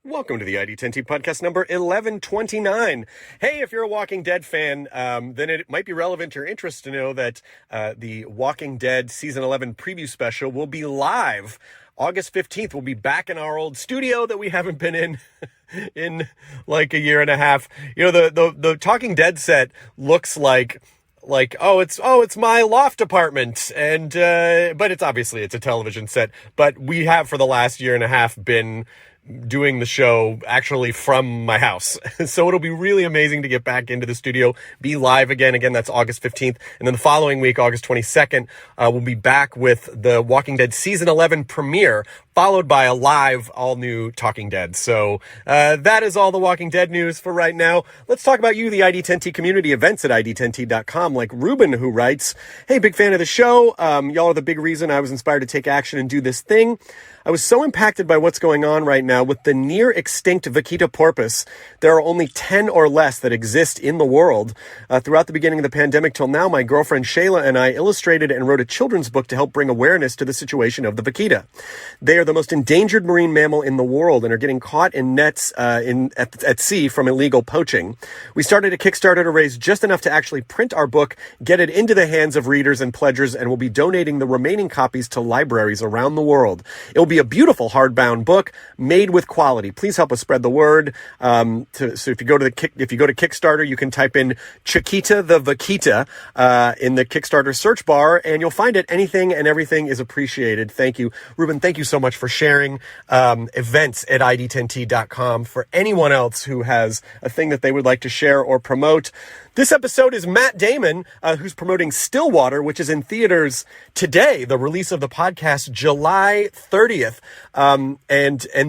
Welcome to the ID10T podcast number 1129. Hey, if you're a Walking Dead fan, then it might be relevant to your interest to know that the Walking Dead Season 11 preview special will be live August 15th. We'll be back in our old studio that we haven't been in like a year and a half. You know, the Talking Dead set looks like it's my loft apartment, and but it's obviously it's a television set. But we have for the last year and a half been doing the show actually from my house. So it'll be really amazing to get back into the studio, be live again. Again, that's August 15th. And then the following week, August 22nd, we'll be back with the Walking Dead Season 11 premiere, followed by a live, all-new Talking Dead. So that is all the Walking Dead news for right now. Let's talk about you, the ID10T community, events at ID10T.com, like Ruben, who writes, "Hey, big fan of the show. Y'all are the big reason I was inspired to take action and do this thing. I was so impacted by what's going on right now with the near extinct vaquita porpoise. There are only 10 or less that exist in the world. Throughout the beginning of the pandemic till now, my girlfriend Shayla and I illustrated and wrote a children's book to help bring awareness to the situation of the vaquita. They are the most endangered marine mammal in the world and are getting caught in nets at sea from illegal poaching. We started a Kickstarter to raise just enough to actually print our book, get it into the hands of readers and pledgers, and will be donating the remaining copies to libraries around the world. It will be a beautiful hardbound book made with quality. Please help us spread the word. So if you go to Kickstarter, you can type in Chiquita the Vaquita in the Kickstarter search bar, and you'll find it. Anything and everything is appreciated. Thank you, Ruben. Thank you so much for sharing events at ID10T.com. For anyone else who has a thing that they would like to share or promote, this episode is Matt Damon, who's promoting Stillwater, which is in theaters today, the release of the podcast, July 30th. And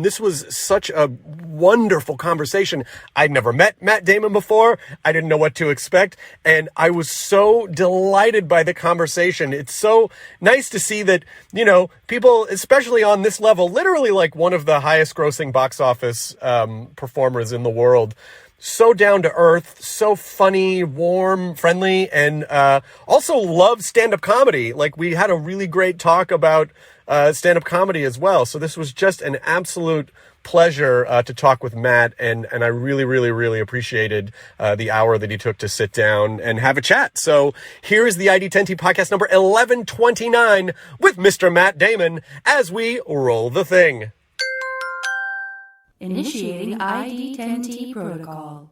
this was such a wonderful conversation. I'd never met Matt Damon before. I didn't know what to expect. And I was so delighted by the conversation. It's so nice to see that, you know, people, especially on this level, literally like one of the highest grossing box office performers in the world, so down to earth, so funny, warm, friendly, and also love stand-up comedy. Like, we had a really great talk about stand-up comedy as well. So this was just an absolute pleasure to talk with Matt, and I really, really, really appreciated the hour that he took to sit down and have a chat. So here is the ID10T podcast number 1129 with Mr. Matt Damon as we roll the thing. Initiating ID10T protocol.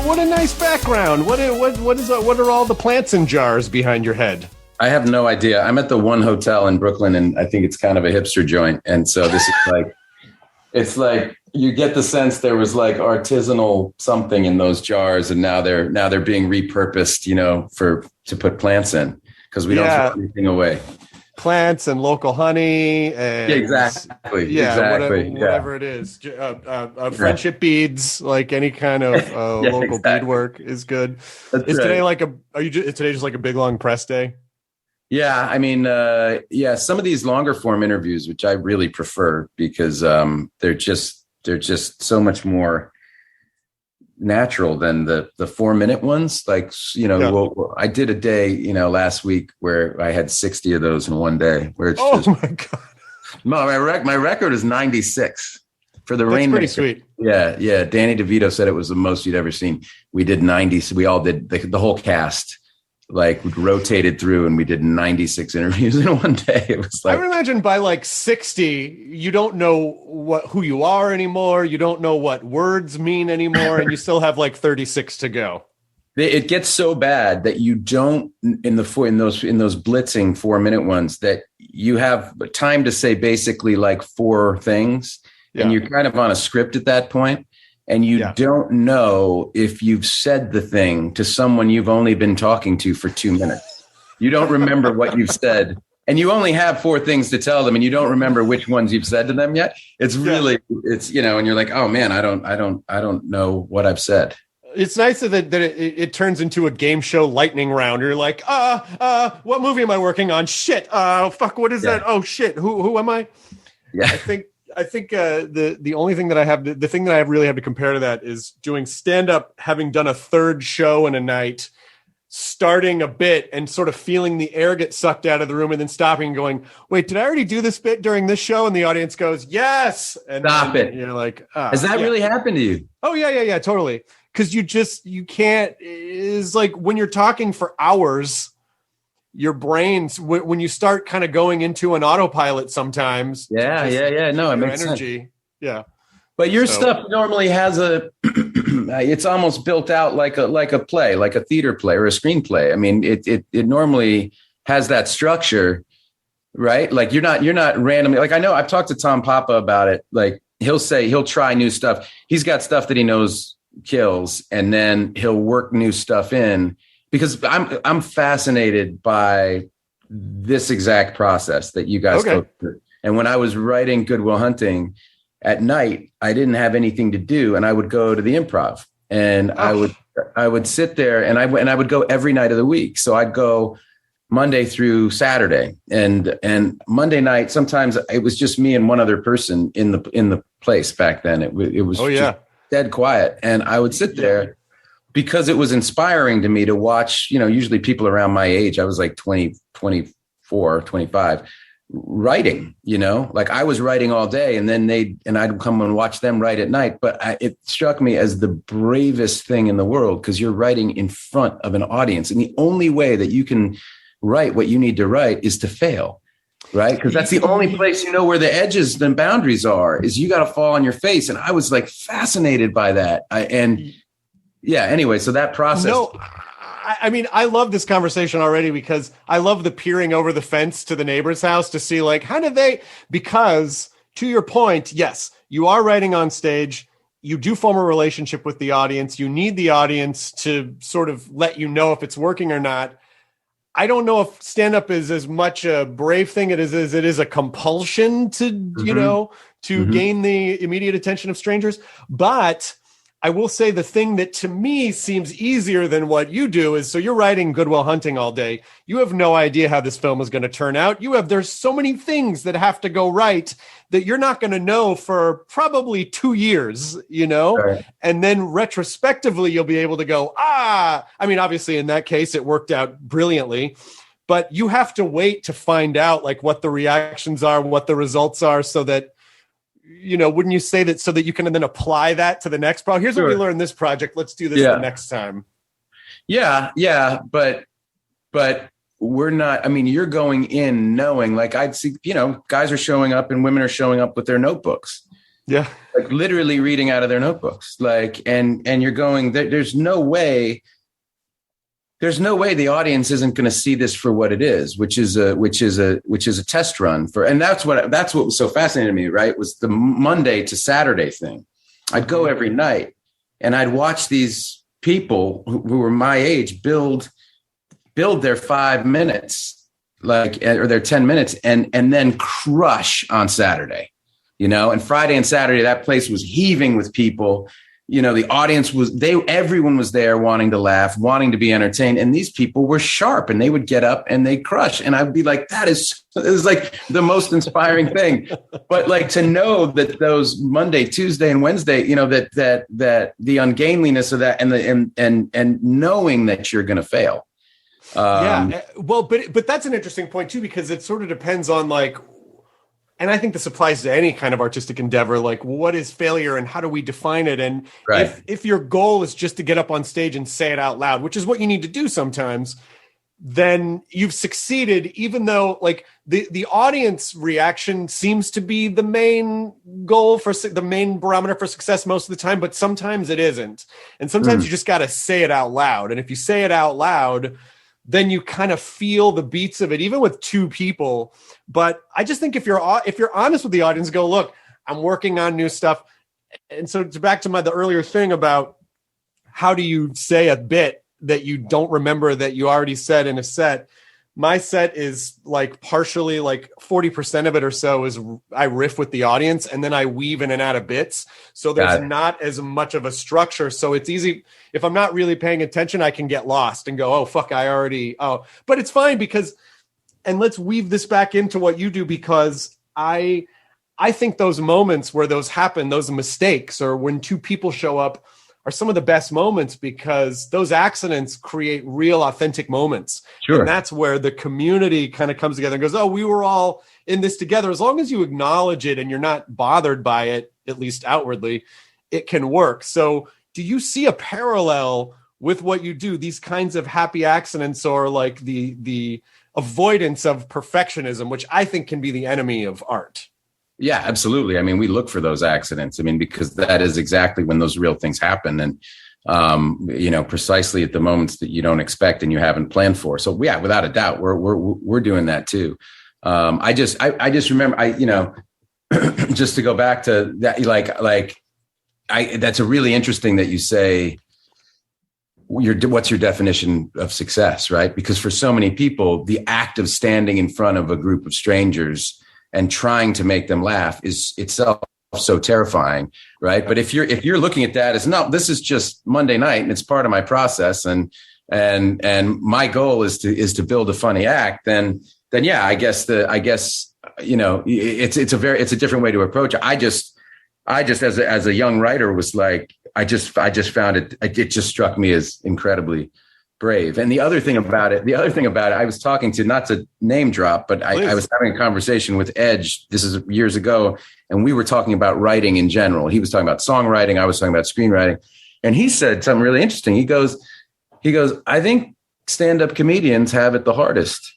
What a nice background. What are all the plants in jars behind your head? I have no idea. I'm at the one hotel in Brooklyn, and I think it's kind of a hipster joint. And so this is like, it's like you get the sense there was like artisanal something in those jars, and now they're being repurposed, you know, to put plants in, because we don't throw anything away. Plants and local honey. And, exactly. Whatever it is. Friendship beads, like any kind of local beadwork is good. Is today today just like a big long press day? Yeah, I mean, some of these longer form interviews, which I really prefer, because they're just so much more natural than the 4-minute ones. Like, you know, well, I did a day, you know, last week where I had 60 of those in one day, where it's my God. No, my record is 96 for the Rainmaker. That's pretty sweet. Yeah. Danny DeVito said it was the most you'd ever seen. We did 90. So we all did the whole cast, like, rotated through, and we did 96 interviews in one day. It was like, I would imagine by like 60, you don't know who you are anymore. You don't know what words mean anymore, and you still have like 36 to go. It gets so bad that you don't, in those blitzing 4-minute ones, that you have time to say basically like 4 things, and you're kind of on a script at that point. And you don't know if you've said the thing to someone you've only been talking to for 2 minutes. You don't remember what you've said and you only have 4 things to tell them, and you don't remember which ones you've said to them yet. It's really, it's, you know, and you're like, oh man, I don't know what I've said. It's nice that it turns into a game show lightning round. You're like, what movie am I working on? Shit. Fuck. What is that? Oh shit. Who am I? Yeah. I think the only thing that I have, the thing that I really have to compare to that is doing stand up, having done a 3rd show in a night, starting a bit and sort of feeling the air get sucked out of the room and then stopping and going, wait, did I already do this bit during this show? And the audience goes, yes. And stop it. You're like, has that really happened to you? Oh yeah, totally. Because you can't, is like when you're talking for hours, your brains, when you start kind of going into an autopilot sometimes. Yeah. No, it makes energy. Sense. Yeah. But your stuff normally has it's almost built out like a play, like a theater play or a screenplay. I mean, it normally has that structure, right? Like you're not randomly, like I know I've talked to Tom Papa about it. Like he'll try new stuff. He's got stuff that he knows kills, and then he'll work new stuff in, because I'm fascinated by this exact process that you guys go through. And when I was writing Good Will Hunting at night, I didn't have anything to do, and I would go to the Improv, and I would sit there, and I would go every night of the week. So I'd go Monday through Saturday, and Monday night, sometimes it was just me and one other person in the place back then. It was just dead quiet. And I would sit there because it was inspiring to me to watch, you know, usually people around my age, I was like 20, 24, 25, writing, you know, like I was writing all day, and then I'd come and watch them write at night. But it struck me as the bravest thing in the world, because you're writing in front of an audience. And the only way that you can write what you need to write is to fail. Right. Because that's the only place, you know, where the edges and boundaries are, is you got to fall on your face. And I was like fascinated by that. Anyway, so that process. No, I mean, I love this conversation already, because I love the peering over the fence to the neighbor's house to see, like, how did they, because to your point, yes, you are writing on stage. You do form a relationship with the audience. You need the audience to sort of let you know if it's working or not. I don't know if stand-up is as much a brave thing as it is a compulsion to, you know, to gain the immediate attention of strangers. But I will say the thing that to me seems easier than what you do is, so you're writing Good Will Hunting all day. You have no idea how this film is going to turn out. There's so many things that have to go right that you're not going to know for probably 2 years, you know, right. And then retrospectively, you'll be able to go, I mean, obviously in that case, it worked out brilliantly, but you have to wait to find out like what the reactions are, what the results are, so that, you know, wouldn't you say that so that you can then apply that to the next project? Here's what we learned in this project. Let's do this the next time. Yeah. But we're not, I mean, you're going in knowing, like I'd see, you know, guys are showing up and women are showing up with their notebooks. Yeah. Like literally reading out of their notebooks. Like, and you're going, there's no way the audience isn't going to see this for what it is, which is a test run for, and that's what was so fascinating to me, right? Was the Monday to Saturday thing. I'd go every night and I'd watch these people who were my age build their 5 minutes, like, or their 10 minutes, and then crush on Saturday, you know, and Friday and Saturday, that place was heaving with people. You know, the audience everyone was there wanting to laugh, wanting to be entertained. And these people were sharp, and they would get up and they crush. And I'd be like, it is like the most inspiring thing. But like to know that those Monday, Tuesday, and Wednesday, you know, that the ungainliness of that and knowing that you're going to fail. Well, but that's an interesting point too, because it sort of depends on like, and I think this applies to any kind of artistic endeavor, like what is failure and how do we define it? And if your goal is just to get up on stage and say it out loud, which is what you need to do sometimes, then you've succeeded, even though like the audience reaction seems to be the main goal for the main barometer for success most of the time, but sometimes it isn't. And sometimes you just got to say it out loud. And if you say it out loud, then you kind of feel the beats of it, even with two people. But I just think if you're honest with the audience, go, look, I'm working on new stuff. And so back to the earlier thing about how do you say a bit that you don't remember that you already said in a set, my set is like partially like 40% of it or so is I riff with the audience and then I weave in and out of bits. So there's not as much of a structure. So it's easy. If I'm not really paying attention, I can get lost and go, oh, fuck, but it's fine because, and let's weave this back into what you do, because I think those moments where those happen, those mistakes, or when two people show up are some of the best moments because those accidents create real authentic moments. Sure. And that's where the community kind of comes together and goes, oh, we were all in this together. As long as you acknowledge it and you're not bothered by it, at least outwardly, it can work. So do you see a parallel with what you do, these kinds of happy accidents, or like the avoidance of perfectionism, which I think can be the enemy of art? Yeah, absolutely. I mean, we look for those accidents. I mean, because that is exactly when those real things happen. And, precisely at the moments that you don't expect and you haven't planned for. So yeah, without a doubt, we're doing that too. I just remember, just to go back to that, that's a really interesting that you say, what's your definition of success, right? Because for so many people, the act of standing in front of a group of strangers and trying to make them laugh is itself so terrifying, right? But if you're looking at that as, no, this is just Monday night and it's part of my process, and my goal is to build a funny act, then yeah, I guess it's a different way to approach it. I just as a young writer was like, I just found it just struck me as incredibly brave. And the other thing about it, I was talking to, not to name drop, but I was having a conversation with Edge. This is years ago. And we were talking about writing in general. He was talking about songwriting. I was talking about screenwriting. And he said something really interesting. He goes, I think stand-up comedians have it the hardest.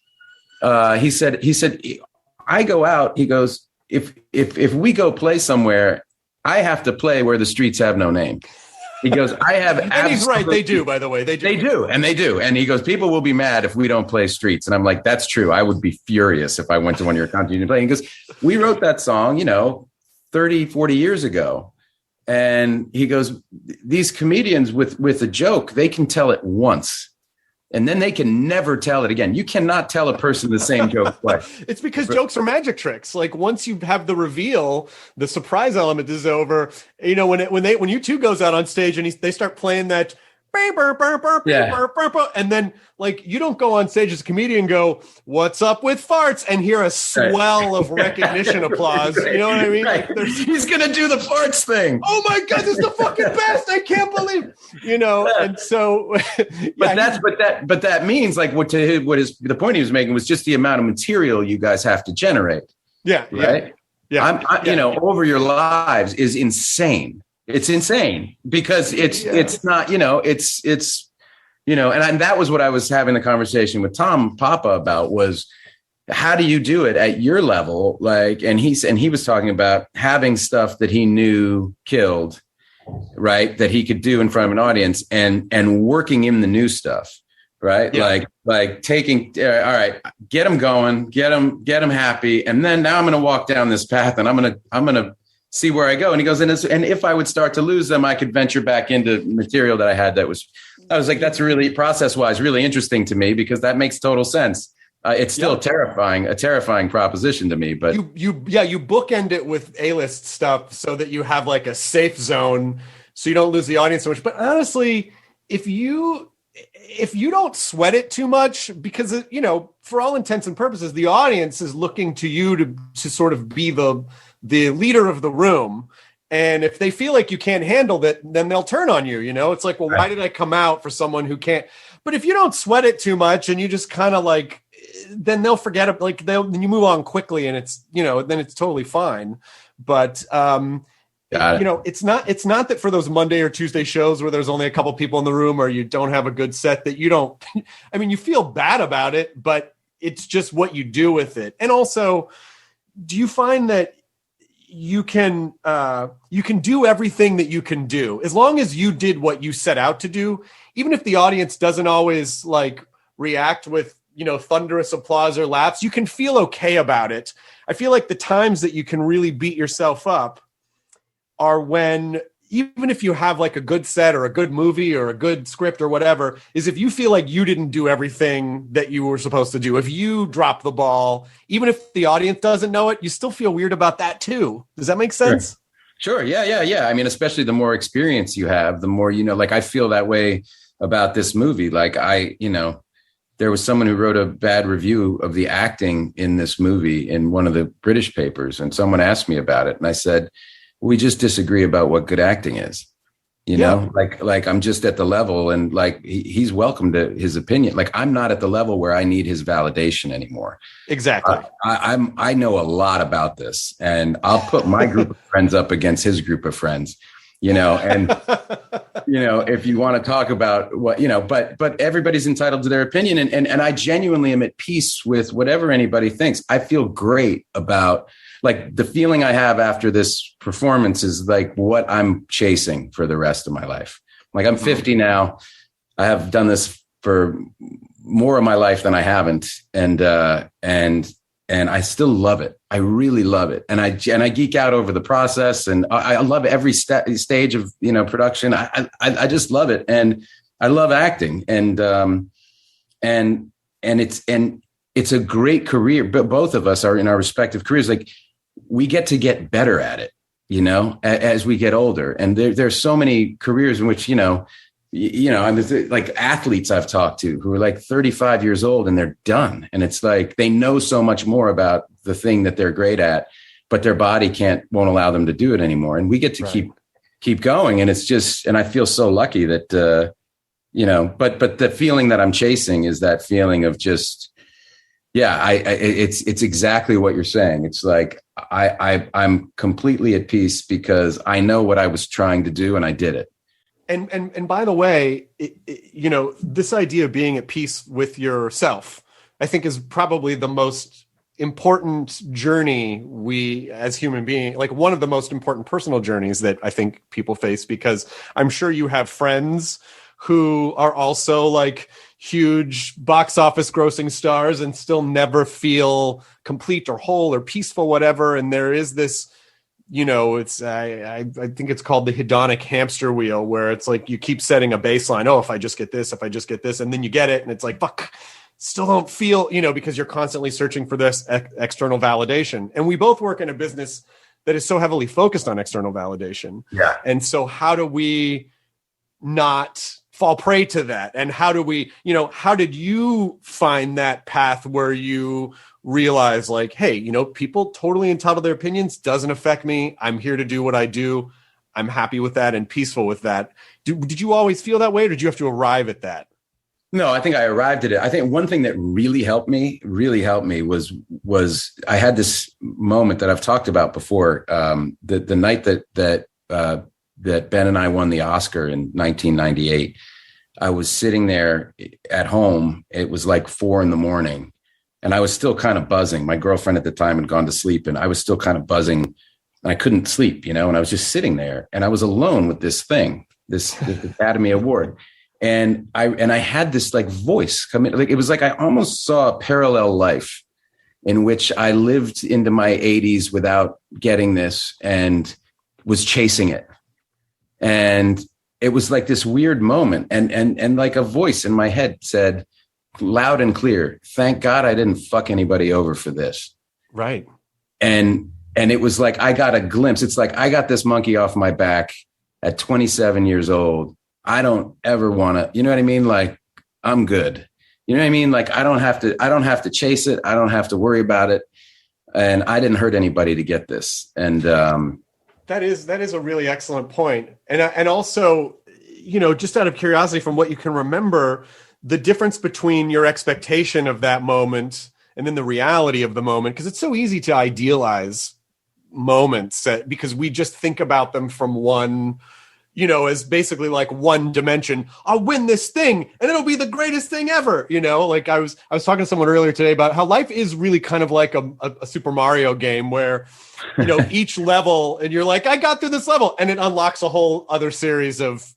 He said, I go out, he goes, if we go play somewhere, I have to play where the streets have no name. He goes, I have. And he's right. They do, by the way. They do. And he goes, people will be mad if we don't play streets. And I'm like, that's true. I would be furious if I went to one of your concerts and played. He goes, we wrote that song, 30, 40 years ago. And he goes, these comedians with a joke, they can tell it once. And then they can never tell it again. You cannot tell a person the same joke twice. It's because jokes are magic tricks. Like once you have the reveal, the surprise element is over. When you two goes out on stage and they start playing that, and then like you don't go on stage as a comedian and go, "What's up with farts?" and hear a swell of recognition applause. You know what I mean? Right. Like, he's gonna do the farts thing. Oh my god, this is the fucking best! I can't believe. And so, but that means like what is the point he was making was just the amount of material you guys have to generate. Yeah. Right. Yeah. Over your lives is insane. It's insane because it's not, and that was what I was having the conversation with Tom Papa about was how do you do it at your level? Like, and he was talking about having stuff that he knew killed, right. That he could do in front of an audience and working in the new stuff. Right. Yeah. Like taking, all right, get them going, get them happy. And then now I'm going to walk down this path and I'm going to see where I go. And he goes, and if I would start to lose them, I could venture back into material that I had I was like, that's really process-wise really interesting to me because that makes total sense. It's still a terrifying proposition to me, but you bookend it with A-list stuff so that you have like a safe zone so you don't lose the audience so much. But honestly, if you don't sweat it too much, because for all intents and purposes, the audience is looking to you to sort of be the leader of the room. And if they feel like you can't handle that, then they'll turn on you. It's like, well, why did I come out for someone who can't? But if you don't sweat it too much and you just kind of like, then they'll forget it. Like then you move on quickly and it's, then it's totally fine. But, it's not that for those Monday or Tuesday shows where there's only a couple people in the room or you don't have a good set that you don't, you feel bad about it, but it's just what you do with it. And also, do you find that you can do everything that you can do as long as you did what you set out to do, even if the audience doesn't always like react with, thunderous applause or laughs, you can feel okay about it. I feel like the times that you can really beat yourself up are when even if you have like a good set or a good movie or a good script or whatever, is if you feel like you didn't do everything that you were supposed to do, if you drop the ball, even if the audience doesn't know it, you still feel weird about that too. Does that make sense? Sure. Yeah. I mean, especially the more experience you have, the more, like I feel that way about this movie. Like there was someone who wrote a bad review of the acting in this movie in one of the British papers. And someone asked me about it. And I said, we just disagree about what good acting is, like I'm just at the level, and like he's welcome to his opinion. Like I'm not at the level where I need his validation anymore. Exactly. I know a lot about this, and I'll put my group of friends up against his group of friends, and if you want to talk about what, but everybody's entitled to their opinion. And I genuinely am at peace with whatever anybody thinks. I feel great about, like, the feeling I have after this performance is like what I'm chasing for the rest of my life. Like I'm 50 now. I have done this for more of my life than I haven't. And I still love it. I really love it. And I geek out over the process, and I love every stage of, production. I just love it. And I love acting, and it's a great career, but both of us are in our respective careers. Like we get better at it, as we get older. And there's so many careers in which, I mean, like athletes I've talked to who are like 35 years old and they're done. And it's like, they know so much more about the thing that they're great at, but their body won't allow them to do it anymore. And we get to keep going. And it's just, and I feel so lucky that, but the feeling that I'm chasing is that feeling of just, it's exactly what you're saying. It's like, I'm completely at peace because I know what I was trying to do and I did it. And by the way, this idea of being at peace with yourself, I think is probably the most important journey we as human beings, like one of the most important personal journeys that I think people face, because I'm sure you have friends who are also like huge box office grossing stars and still never feel complete or whole or peaceful, whatever. And there is this, it's I think it's called the hedonic hamster wheel, where it's like you keep setting a baseline. Oh, if I just get this, and then you get it, and it's like, fuck, still don't feel, because you're constantly searching for this external validation. And we both work in a business that is so heavily focused on external validation. Yeah. And so how do we not fall prey to that? And how do we, how did you find that path where you realize like, hey, people totally entitled to their opinions, doesn't affect me. I'm here to do what I do. I'm happy with that and peaceful with that. Did you always feel that way, or did you have to arrive at that? No, I think I arrived at it. I think one thing that really helped me was I had this moment that I've talked about before. The night that Ben and I won the Oscar in 1998, I was sitting there at home. It was like 4 a.m. and I was still kind of buzzing. My girlfriend at the time had gone to sleep, and I was still kind of buzzing, and I couldn't sleep, and I was just sitting there, and I was alone with this thing, this Academy Award. And I had this like voice come in, like, it was like, I almost saw a parallel life in which I lived into my 80s without getting this and was chasing it. And it was like this weird moment. And like a voice in my head said loud and clear, thank God I didn't fuck anybody over for this. Right. And it was like, I got a glimpse. It's like, I got this monkey off my back at 27 years old. I don't ever want to, you know what I mean? Like, I'm good. You know what I mean? Like, I don't have to chase it. I don't have to worry about it. And I didn't hurt anybody to get this. And, that is a really excellent point. And also, just out of curiosity, from what you can remember, the difference between your expectation of that moment and then the reality of the moment, because it's so easy to idealize moments because we just think about them from one, as basically like one dimension. I'll win this thing and it'll be the greatest thing ever. Like I was talking to someone earlier today about how life is really kind of like a Super Mario game where, each level, and you're like, I got through this level, and it unlocks a whole other series of,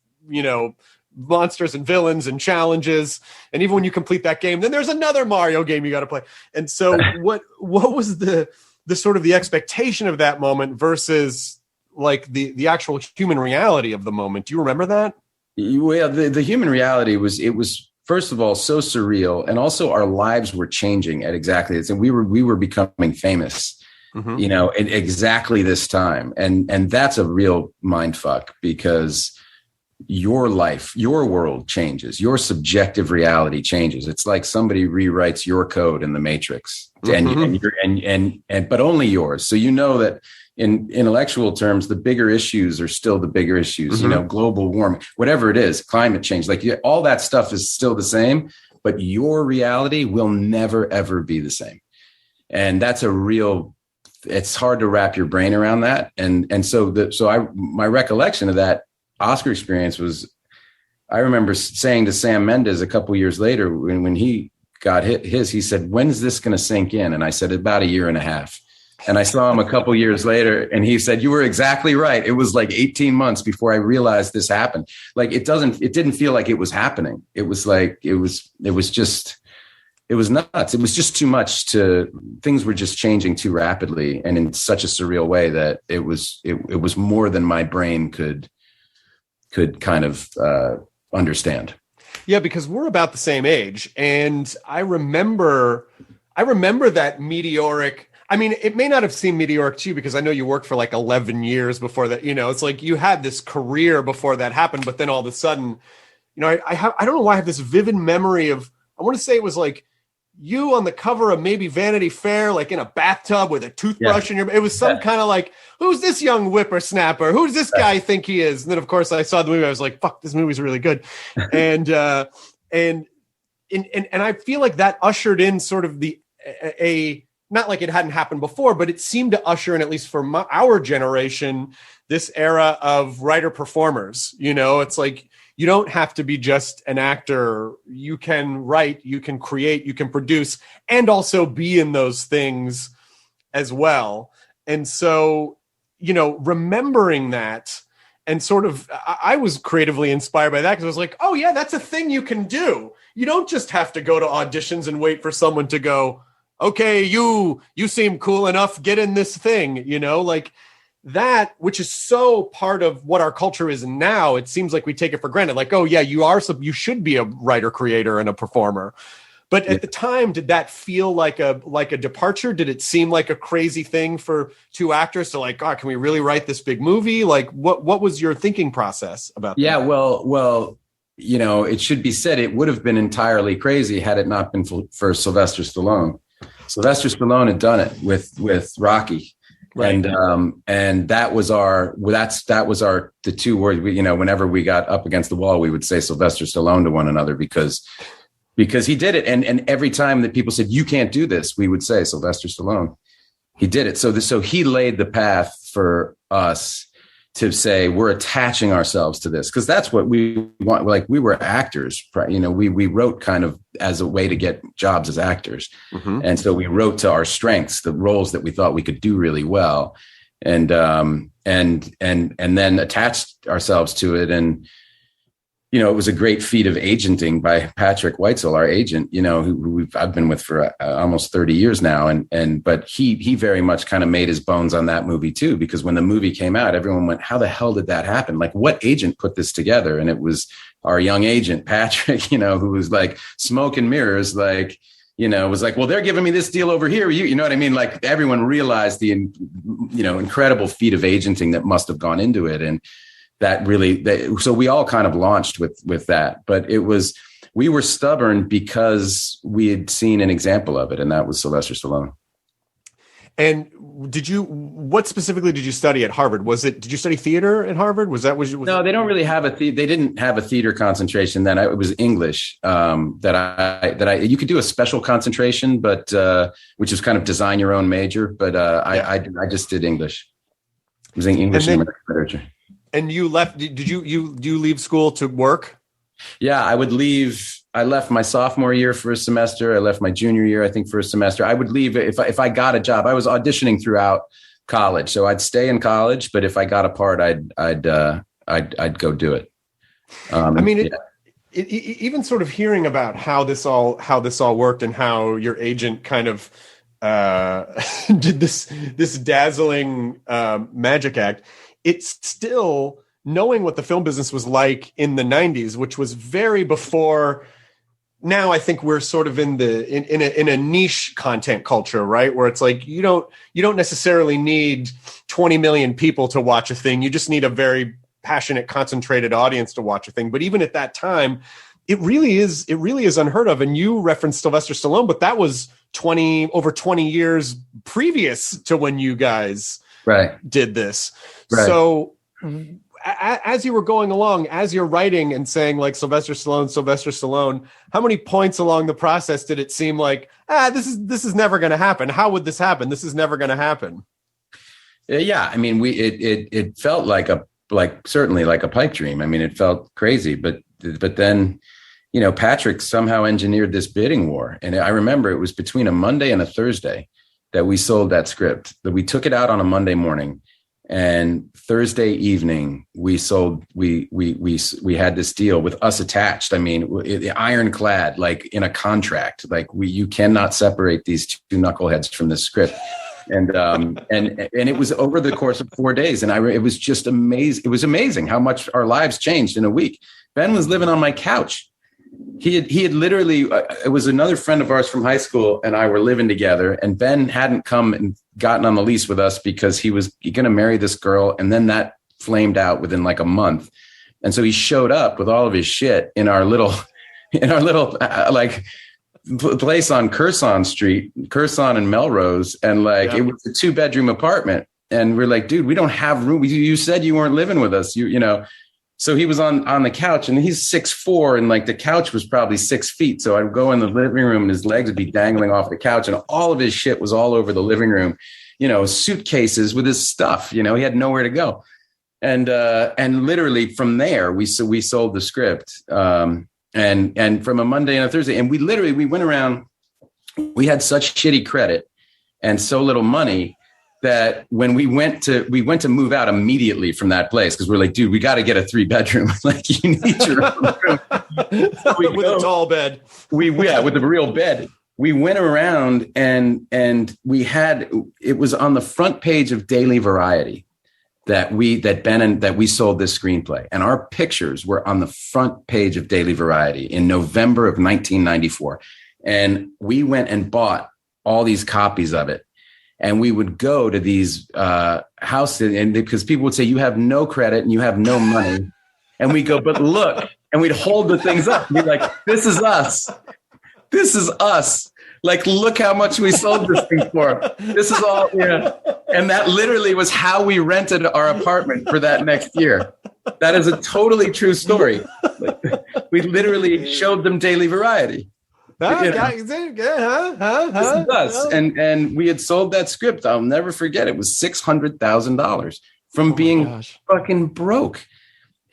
monsters and villains and challenges. And even when you complete that game, then there's another Mario game you got to play. And so what was the sort of the expectation of that moment versus like the actual human reality of the moment. Do you remember that? Well, the human reality was, it was, first of all, so surreal, and also our lives were changing at exactly this, and we were becoming famous, you know, at exactly this time, and that's a real mind fuck, because your life, your world changes, your subjective reality changes. It's like somebody rewrites your code in the Matrix, and but only yours. So you know that in intellectual terms, the bigger issues are still the bigger issues. You know, global warming, whatever it is, climate change, like all that stuff is still the same, but your reality will never ever be the same. And that's a real. It's hard to wrap your brain around that. And so my recollection of that Oscar experience was, I remember saying to Sam Mendes a couple years later when he got his, he said, "When's this going to sink in?" And I said, "About a year and a half." And I saw him a couple years later, and he said, "You were exactly right. It was like 18 months before I realized this happened." Like it didn't feel like it was happening. It was like, it was nuts. It was just too much. Things were just changing too rapidly and in such a surreal way that it was more than my brain could kind of understand. Yeah, because we're about the same age, and I remember that meteoric. I mean, it may not have seemed meteoric to you because I know you worked for like 11 years before that. You know, it's like you had this career before that happened, but then all of a sudden, you know, I don't know why I have this vivid memory of, I want to say it was like you on the cover of maybe Vanity Fair, like in a bathtub with a toothbrush in your. It was some kind of like, who's this young whippersnapper? Who does this guy think he is? And then, of course, I saw the movie. I was like, fuck, this movie's really good. And I feel like that ushered in sort of a not like it hadn't happened before, but it seemed to usher in, at least for our generation, this era of writer performers. You know, it's like, you don't have to be just an actor. You can write, you can create, you can produce, and also be in those things as well. And so, you know, remembering that, and sort of, I was creatively inspired by that, because I was like, oh yeah, that's a thing you can do. You don't just have to go to auditions and wait for someone to go, okay, you seem cool enough, get in this thing, you know, like that, which is so part of what our culture is now. It seems like we take it for granted. Like, oh yeah, you should be a writer, creator, and a performer. But at the time, did that feel like a departure? Did it seem like a crazy thing for two actors to like, God, can we really write this big movie? Like, what was your thinking process about that? Yeah, well, you know, it should be said, it would have been entirely crazy had it not been for Sylvester Stallone. Sylvester Stallone had done it with Rocky. Right. And that was the two words we, you know, whenever we got up against the wall, we would say Sylvester Stallone to one another because he did it. And every time that people said, you can't do this, we would say Sylvester Stallone. He did it. So he laid the path for us to say, we're attaching ourselves to this, because that's what we want. Like, we were actors, you know, we wrote kind of as a way to get jobs as actors. And so we wrote to our strengths, the roles that we thought we could do really well, and then attached ourselves to it. And, you know, it was a great feat of agenting by Patrick Weitzel, our agent, you know, who I've been with for almost 30 years now. But he very much kind of made his bones on that movie too, because when the movie came out, everyone went, how the hell did that happen? Like, what agent put this together? And it was our young agent, Patrick, you know, who was like smoke and mirrors, like, you know, was like, well, they're giving me this deal over here. You know what I mean? Like, everyone realized the, you know, incredible feat of agenting that must have gone into it. And so we all kind of launched with that, but we were stubborn because we had seen an example of it, and that was Sylvester Stallone. And what specifically did you study at Harvard? Did you study theater at Harvard? No, they don't really have they didn't have a theater concentration then. It was English you could do a special concentration, but which is kind of design your own major. But I just did English. I was in English and literature. And you left? Did you leave school to work? Yeah, I would leave. I left my sophomore year for a semester. I left my junior year, I think, for a semester. I would leave if I got a job. I was auditioning throughout college, so I'd stay in college. But if I got a part, I'd go do it. I mean, even sort of hearing about how this all worked and how your agent kind of did this dazzling magic act. it's still knowing what the film business was like in the 90s, which was very before. Now I think we're sort of in a niche content culture, right? Where it's like you don't necessarily need 20 million people to watch a thing. You just need a very passionate, concentrated audience to watch a thing. But even at that time, it really is unheard of. And you referenced Sylvester Stallone, but that was over 20 years previous to when you guys did this. Right. So as you were going along, as you're writing and saying like Sylvester Stallone, how many points along the process did it seem like, this is never going to happen? How would this happen? This is never going to happen. Yeah. I mean, it felt certainly like a pipe dream. I mean, it felt crazy, but then, Patrick somehow engineered this bidding war. And I remember it was between a Monday and a Thursday that we sold that script, that we took it out on a Monday morning. And Thursday evening, we had this deal with us attached. I mean, ironclad, like in a contract, like you cannot separate these two knuckleheads from this script. And it was over the course of 4 days. And it was just amazing. It was amazing how much our lives changed in a week. Ben was living on my couch. He had literally, it was another friend of ours from high school and I were living together, and Ben hadn't come and gotten on the lease with us because he was going to marry this girl. And then that flamed out within like a month. And so he showed up with all of his shit in our little like place on Curson and Melrose. And it was a 2-bedroom apartment. And we're like, dude, we don't have room. You said you weren't living with us, So he was on the couch, and he's 6'4", and like the couch was probably 6 feet. So I'd go in the living room and his legs would be dangling off the couch, and all of his shit was all over the living room, suitcases with his stuff, he had nowhere to go. And literally from there, we sold the script. And from a Monday and a Thursday, and we went around, we had such shitty credit and so little money that when we went to move out immediately from that place, because we're like, dude, we got to get a 3-bedroom. Like, you need your own room. With a tall bed. With a real bed. We went around and it was on the front page of Daily Variety that we sold this screenplay, and our pictures were on the front page of Daily Variety in November of 1994. And we went and bought all these copies of it. And we would go to these houses, and because people would say, you have no credit and you have no money. And we go, but look, and we'd hold the things up and be like, this is us. This is us. Like, look how much we sold this thing for. This is all, And that literally was how we rented our apartment for that next year. That is a totally true story. We literally showed them Daily Variety. This is us. And we had sold that script. I'll never forget. It was $600,000 from being fucking broke.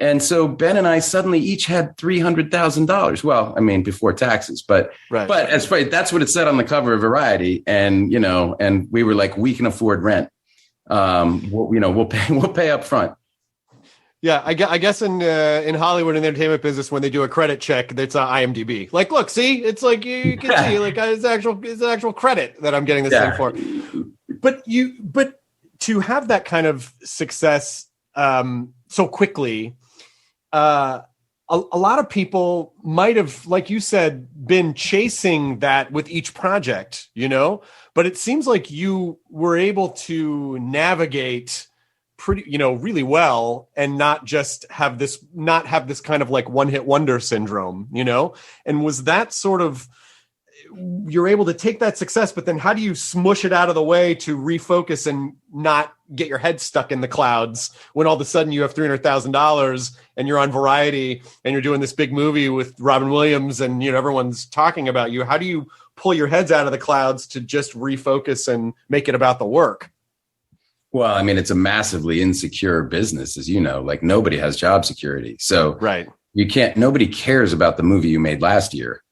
And so Ben and I suddenly each had $300,000. Well, I mean, before taxes, but that's what it said on the cover of Variety. And, and we were like, we can afford rent. We'll pay up front. Yeah, I guess in Hollywood in the entertainment business, when they do a credit check, it's IMDb. Like, look, see, it's like you can see, like it's actual credit that I'm getting this thing for. But to have that kind of success so quickly, a lot of people might have, like you said, been chasing that with each project, But it seems like you were able to navigate really well, and not have this kind of like one-hit wonder syndrome, And was that sort of, you're able to take that success, but then how do you smush it out of the way to refocus and not get your head stuck in the clouds when all of a sudden you have $300,000 and you're on Variety and you're doing this big movie with Robin Williams and, everyone's talking about you? How do you pull your heads out of the clouds to just refocus and make it about the work? Well, I mean, it's a massively insecure business, as you know, like nobody has job security. So nobody cares about the movie you made last year.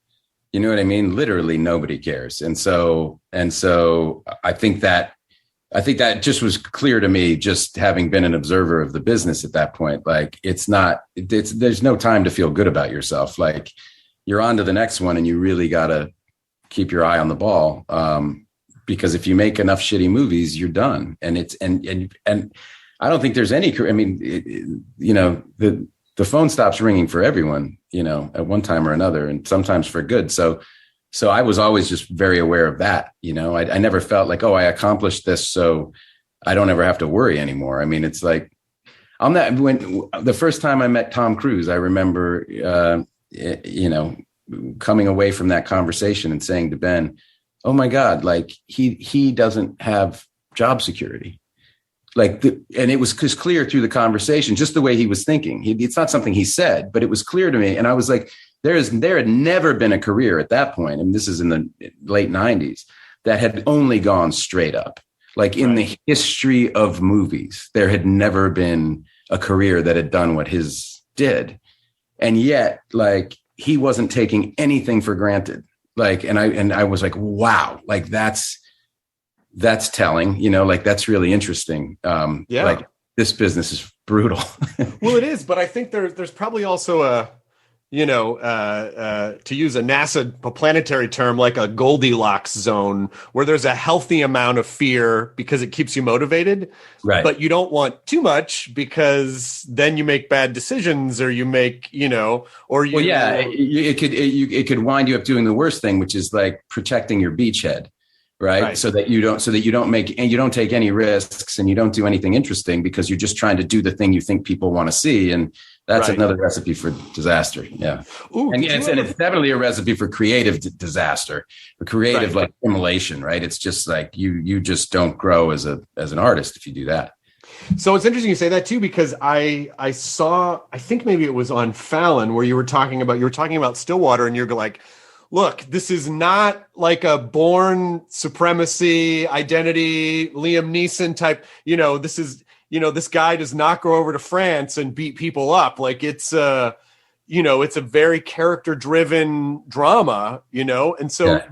You know what I mean? Literally nobody cares. And so I think that just was clear to me, just having been an observer of the business at that point. Like there's no time to feel good about yourself. Like you're on to the next one, and you really got to keep your eye on the ball. Because if you make enough shitty movies, you're done. And I don't think there's any, I mean, the phone stops ringing for everyone, at one time or another, and sometimes for good. So I was always just very aware of that. I never felt like, oh, I accomplished this, so I don't ever have to worry anymore. I mean, it's like, when the first time I met Tom Cruise, I remember, coming away from that conversation and saying to Ben, oh my God, like he doesn't have job security. And it was clear through the conversation, just the way he was thinking. It's not something he said, but it was clear to me. And I was like, there had never been a career at that point, and this is in the late 90s, that had only gone straight up. Like in the history of movies, there had never been a career that had done what his did. And yet, like, he wasn't taking anything for granted. Like, and I was like, wow, like that's telling, like that's really interesting. Like this business is brutal. Well, it is, but I think there's probably also to use a planetary term, like a Goldilocks zone, where there's a healthy amount of fear because it keeps you motivated, right? But you don't want too much because then you make bad decisions, or you make, it could wind you up doing the worst thing, which is like protecting your beachhead. Right. So that you don't take any risks, and you don't do anything interesting because you're just trying to do the thing you think people want to see. And that's another recipe for disaster. Yeah. Ooh, and it's definitely a recipe for creative disaster, for creative like immolation. Right. It's just like you just don't grow as an artist if you do that. So it's interesting you say that too, because I think maybe it was on Fallon where you were talking about Stillwater, and you're like, look, this is not like a Bourne Supremacy, Identity, Liam Neeson type, this is, this guy does not go over to France and beat people up. Like it's it's a very character driven drama, and so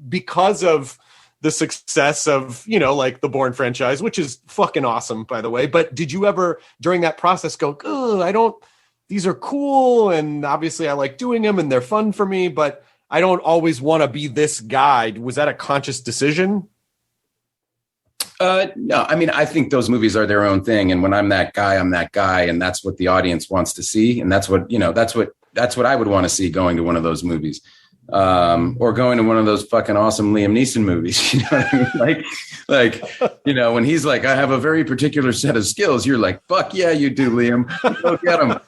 because of the success of, like the Bourne franchise, which is fucking awesome, by the way. But did you ever during that process go, these are cool. And obviously I like doing them and they're fun for me, but I don't always want to be this guy. Was that a conscious decision? No, I mean, I think those movies are their own thing. And when I'm that guy, and that's what the audience wants to see. And that's what I would want to see going to one of those movies, or going to one of those fucking awesome Liam Neeson movies. You know what I mean? Like, when he's like, I have a very particular set of skills. You're like, fuck yeah, you do, Liam. Go get them.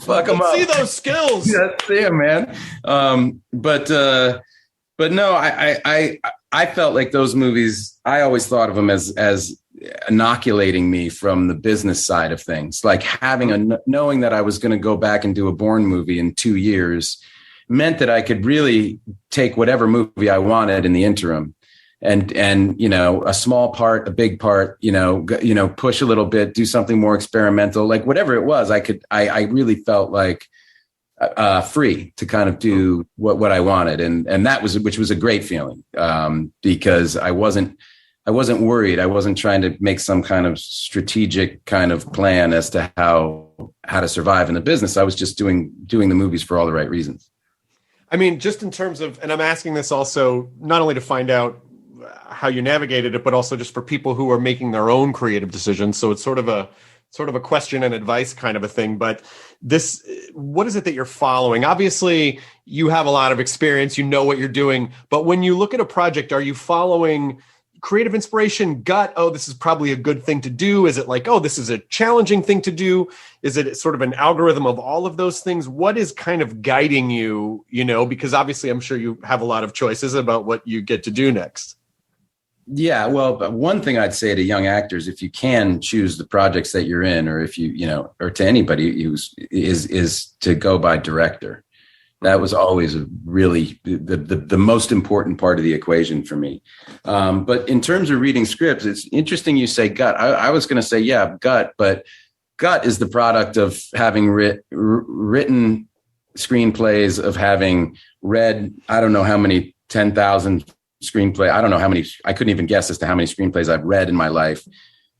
Fuck them up. See those skills. Yeah, see him, man. But no, I felt like those movies, I always thought of them as inoculating me from the business side of things. Like knowing that I was going to go back and do a Bourne movie in 2 years meant that I could really take whatever movie I wanted in the interim and a small part, a big part, push a little bit, do something more experimental, like whatever it was, I really felt like free to kind of do what I wanted. And which was a great feeling, because I wasn't worried. I wasn't trying to make some kind of strategic kind of plan as to how to survive in the business. I was just doing the movies for all the right reasons. I mean, just in terms of, and I'm asking this also not only to find out how you navigated it, but also just for people who are making their own creative decisions. So it's sort of a question and advice kind of a thing. But what is it that you're following? Obviously, you have a lot of experience, you know what you're doing. But when you look at a project, are you following creative inspiration, gut? Oh, this is probably a good thing to do. Is it like, oh, this is a challenging thing to do? Is it sort of an algorithm of all of those things? What is kind of guiding you, because obviously I'm sure you have a lot of choices about what you get to do next. Yeah, well, one thing I'd say to young actors, if you can choose the projects that you're in, or if or to anybody is to go by director. That was always a really the most important part of the equation for me. But in terms of reading scripts, it's interesting you say gut. I was going to say, yeah, gut, but gut is the product of having written screenplays, of having read, I don't know how many 10,000 screenplay. I don't know how many, I couldn't even guess as to how many screenplays I've read in my life.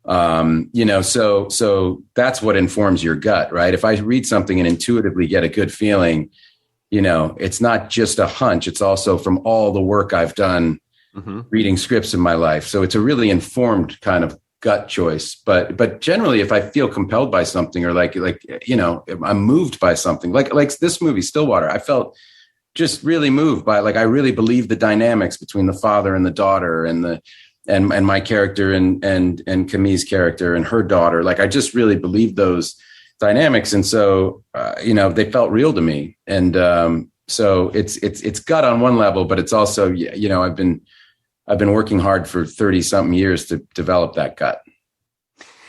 So that's what informs your gut, right? If I read something and intuitively get a good feeling, it's not just a hunch. It's also from all the work I've done reading scripts in my life. So it's a really informed kind of gut choice. But generally, if I feel compelled by something, or like I'm moved by something, like this movie Stillwater, I felt just really moved by, like, I really believe the dynamics between the father and the daughter, and my character and Camille's character and her daughter. Like, I just really believed those dynamics. And so, they felt real to me. And so it's gut on one level, but it's also, I've been working hard for 30 something years to develop that gut.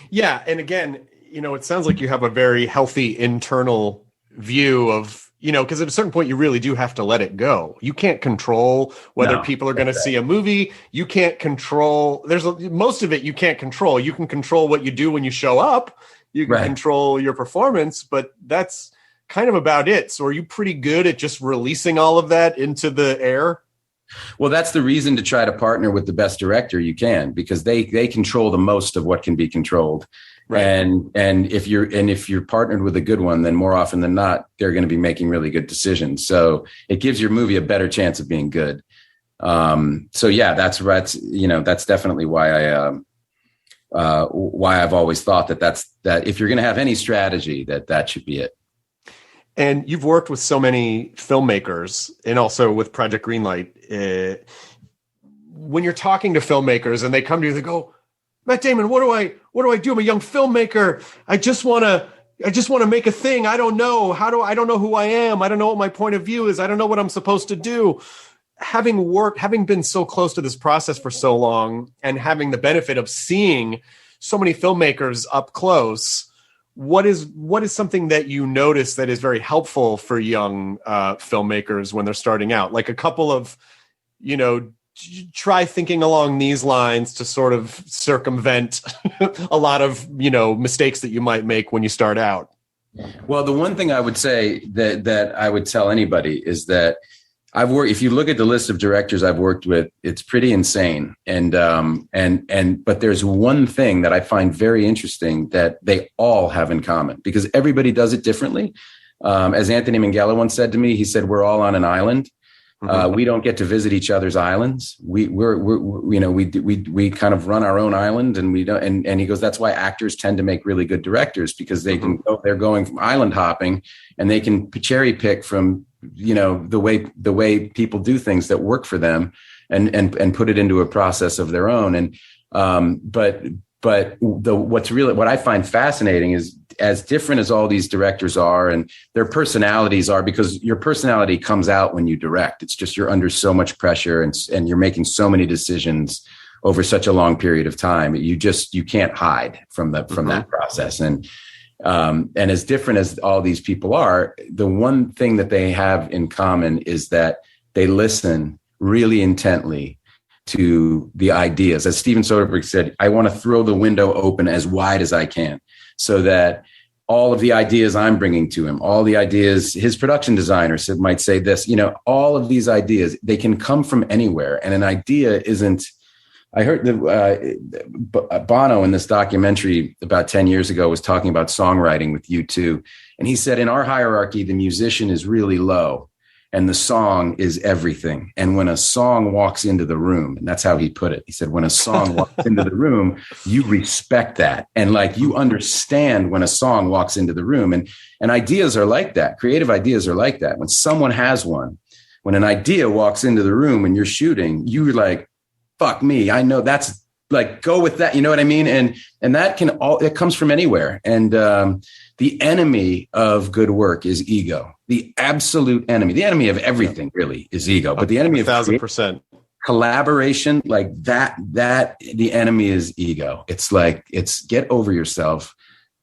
Yeah. And again, it sounds like you have a very healthy internal view of, because at a certain point you really do have to let it go. You can't control whether people are going to see a movie. You can't control, most of it you can't control. You can control what you do when you show up. You can control your performance, but that's kind of about it. So are you pretty good at just releasing all of that into the air? Well, that's the reason to try to partner with the best director you can, because they control the most of what can be controlled. Right. And if you're partnered with a good one, then more often than not, they're going to be making really good decisions. So it gives your movie a better chance of being good. So yeah, that's definitely why I've always thought that if you're going to have any strategy, that should be it. And you've worked with so many filmmakers, and also with Project Greenlight. When you're talking to filmmakers and they come to you, they go, Matt Damon, what do I do? I'm a young filmmaker. I just want to make a thing. I don't know. I don't know who I am. I don't know what my point of view is. I don't know what I'm supposed to do. Having been so close to this process for so long, and having the benefit of seeing so many filmmakers up close, what is something that you notice that is very helpful for young filmmakers when they're starting out? Like a couple of, try thinking along these lines to sort of circumvent a lot of, mistakes that you might make when you start out. Well, the one thing I would say that I would tell anybody is that if you look at the list of directors I've worked with, it's pretty insane. But there's one thing that I find very interesting that they all have in common, because everybody does it differently. As Anthony Minghella once said to me, he said, we're all on an island. We don't get to visit each other's islands. We kind of run our own island, and we don't. And he goes, that's why actors tend to make really good directors, because they're going from island hopping, and they can cherry pick from, the way people do things that work for them, and put it into a process of their own. And what I find fascinating is, as different as all these directors are and their personalities are, because your personality comes out when you direct. It's just, you're under so much pressure, and you're making so many decisions over such a long period of time. You can't hide from that process. And as different as all these people are, the one thing that they have in common is that they listen really intently to the ideas. As Steven Soderbergh said, I want to throw the window open as wide as I can, so that all of the ideas I'm bringing to him, all the ideas his production designer might say this, all of these ideas, they can come from anywhere. And an idea isn't, I heard Bono in this documentary about 10 years ago was talking about songwriting with U2. And he said, in our hierarchy, the musician is really low, and the song is everything. And when a song walks into the room, and that's how he put it, he said, when a song walks into the room, you respect that. And you understand when a song walks into the room. And ideas are like that. Creative ideas are like that. When someone has one, when an idea walks into the room and you're shooting, you're like, fuck me, I know that's go with that. You know what I mean? And that it comes from anywhere. And the enemy of good work is ego. The absolute enemy, the enemy of everything really is ego. But the enemy of 1,000% collaboration, the enemy is ego. It's get over yourself.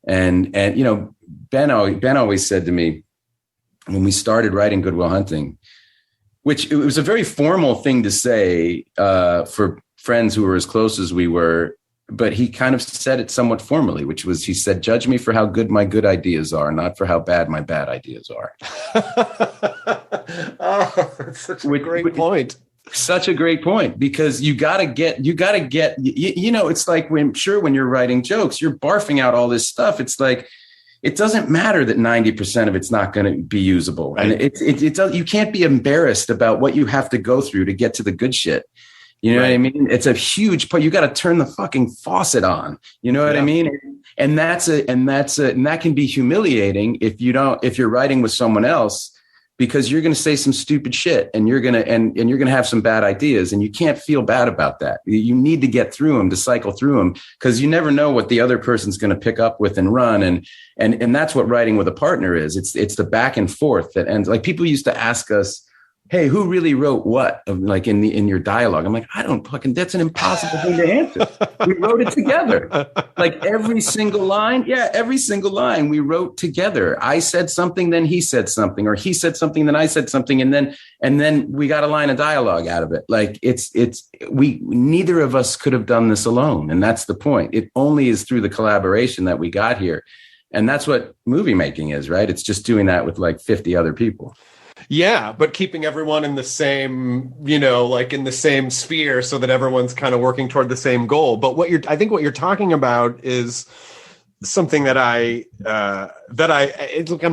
And Ben always said to me when we started writing Good Will Hunting, which it was a very formal thing to say for friends who were as close as we were, but he kind of said it somewhat formally, which was, he said, judge me for how good my good ideas are, not for how bad my bad ideas are. Oh, that's such a great point. Such a great point, because you got to get, it's like when you're writing jokes, you're barfing out all this stuff. It's like, it doesn't matter that 90% of it's not going to be usable. Right. And you can't be embarrassed about what you have to go through to get to the good shit. You know what I mean? It's a huge part. You got to turn the fucking faucet on. You know what I mean? And that can be humiliating if you're writing with someone else, because you're going to say some stupid shit and you're going to have some bad ideas, and you can't feel bad about that. You need to get through them, to cycle through them, because you never know what the other person's going to pick up with and run. And that's what writing with a partner is. It's the back and forth that ends. Like, people used to ask us, hey, who really wrote what? Like in your dialogue. I'm like, that's an impossible thing to answer. We wrote it together. Like every single line. Yeah, every single line we wrote together. I said something, then he said something, or he said something, then I said something. And then we got a line of dialogue out of it. Like neither of us could have done this alone. And that's the point. It only is through the collaboration that we got here. And that's what movie making is, right? It's just doing that with like 50 other people. Yeah, but keeping everyone in the same, like in the same sphere, so that everyone's kind of working toward the same goal. But I think what you're talking about is something that I'm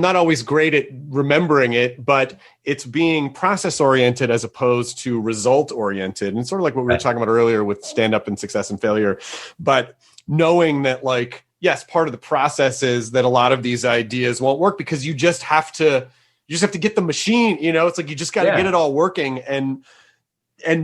not always great at remembering it, but it's being process oriented as opposed to result oriented. And sort of like what we were talking about earlier with stand up and success and failure, but knowing that, like, yes, part of the process is that a lot of these ideas won't work because you just have to get the machine, it's like, you just got to get it all working, and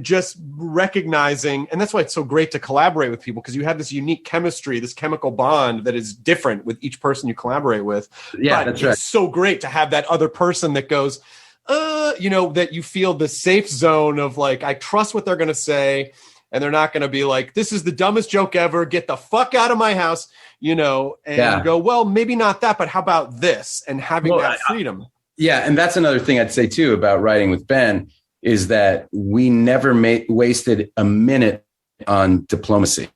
just recognizing. And that's why it's so great to collaborate with people, because you have this unique chemistry, this chemical bond that is different with each person you collaborate with. Yeah, but that's right. It's so great to have that other person that goes, that you feel the safe zone of, like, I trust what they're going to say. And they're not going to be like, this is the dumbest joke ever, get the fuck out of my house, go, well, maybe not that, but how about this? And having that freedom. Yeah, and that's another thing I'd say too about writing with Ben, is that we never wasted a minute on diplomacy,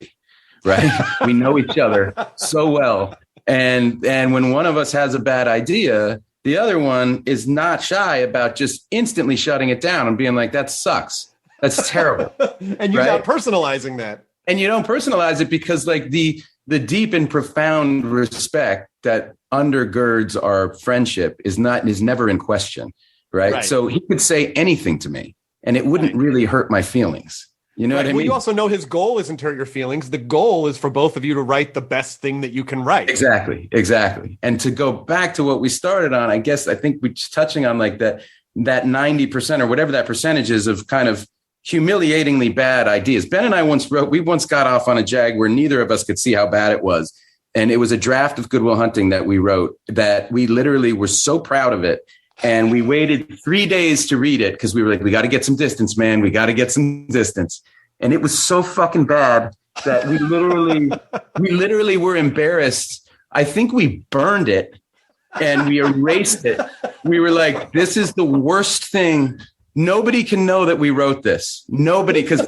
right? We know each other so well, and when one of us has a bad idea, the other one is not shy about just instantly shutting it down and being like, that sucks, that's terrible. And you're not personalizing that. And you don't personalize it, because like the deep and profound respect that undergirds our friendship is never in question, right? So he could say anything to me and it wouldn't really hurt my feelings. You know what I mean? Well, you also know his goal isn't to hurt your feelings. The goal is for both of you to write the best thing that you can write. Exactly. And to go back to what we started on, I think we're just touching on like that 90% or whatever that percentage is of kind of humiliatingly bad ideas. Ben and I once got off on a jag where neither of us could see how bad it was. And it was a draft of Good Will Hunting that we wrote that we literally were so proud of it. And we waited 3 days to read it because we were like, we got to get some distance, man. We got to get some distance. And it was so fucking bad that we literally were embarrassed. I think we burned it and we erased it. We were like, this is the worst thing. Nobody can know that we wrote this. Nobody, because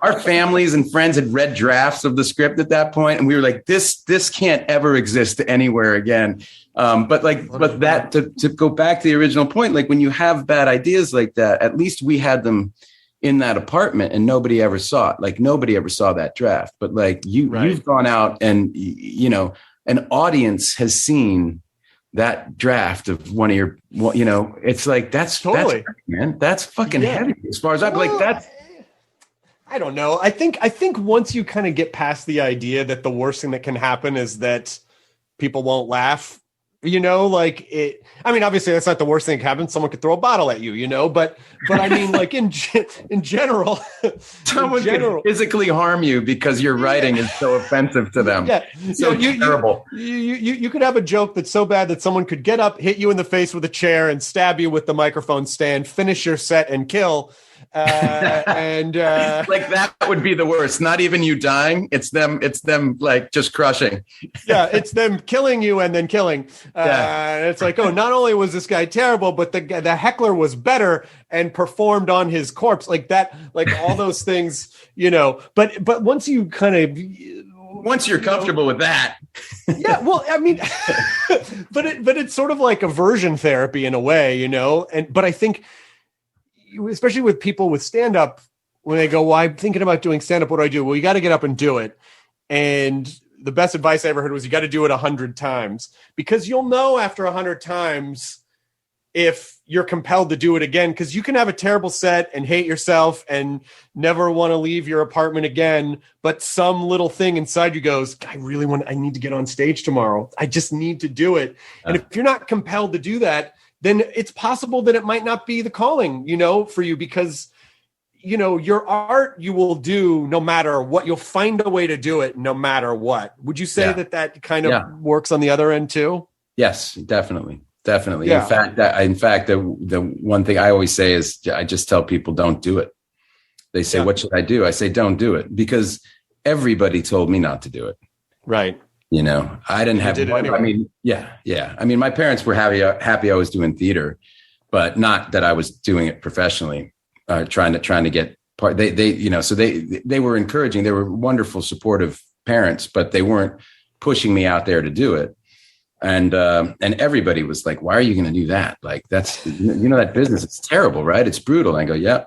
our families and friends had read drafts of the script at that point, and we were like, this can't ever exist anywhere again. But that to go back to the original point, like when you have bad ideas like that, at least we had them in that apartment and nobody ever saw it. Like nobody ever saw that draft. But like you've gone out and an audience has seen that draft of one of your, it's like, that's totally, man, that's fucking heavy as far as I'm like, that's, I don't know. I think once you kind of get past the idea that the worst thing that can happen is that people won't laugh, obviously that's not the worst thing that can happen. Someone could throw a bottle at you, but I mean, like in general, someone can physically harm you because your writing is so offensive to them. Yeah. So terrible. You could have a joke that's so bad that someone could get up, hit you in the face with a chair and stab you with the microphone stand, finish your set and kill. And like that would be the worst. Not even you dying. It's them like just crushing. Yeah, it's them killing you and then killing. It's like, oh, not only was this guy terrible, but the heckler was better and performed on his corpse, like that, like all those things, But once you kind of, once you're comfortable with that, yeah. Well, I mean, but it's sort of like aversion therapy in a way, but I think, especially with people with stand-up, when they go, well, I'm thinking about doing stand-up, what do I do? Well, you got to get up and do it. And the best advice I ever heard was you got to do it 100 times, because you'll know after 100 times if you're compelled to do it again, because you can have a terrible set and hate yourself and never want to leave your apartment again. But some little thing inside you goes, I need to get on stage tomorrow. I just need to do it. And if you're not compelled to do that, then it's possible that it might not be the calling, for you, because, your art you will do no matter what. You'll find a way to do it no matter what. Would you say that kind of works on the other end too? Yes, definitely. Definitely. Yeah. In fact, the one thing I always say is I just tell people don't do it. They say, what should I do? I say, don't do it, because everybody told me not to do it. Right. I didn't have, anyway. I mean, my parents were happy I was doing theater, but not that I was doing it professionally, trying to get part. So they were encouraging. They were wonderful, supportive parents, but they weren't pushing me out there to do it. And everybody was like, why are you going to do that? Like, that's, that business, it's terrible, right? It's brutal. And I go,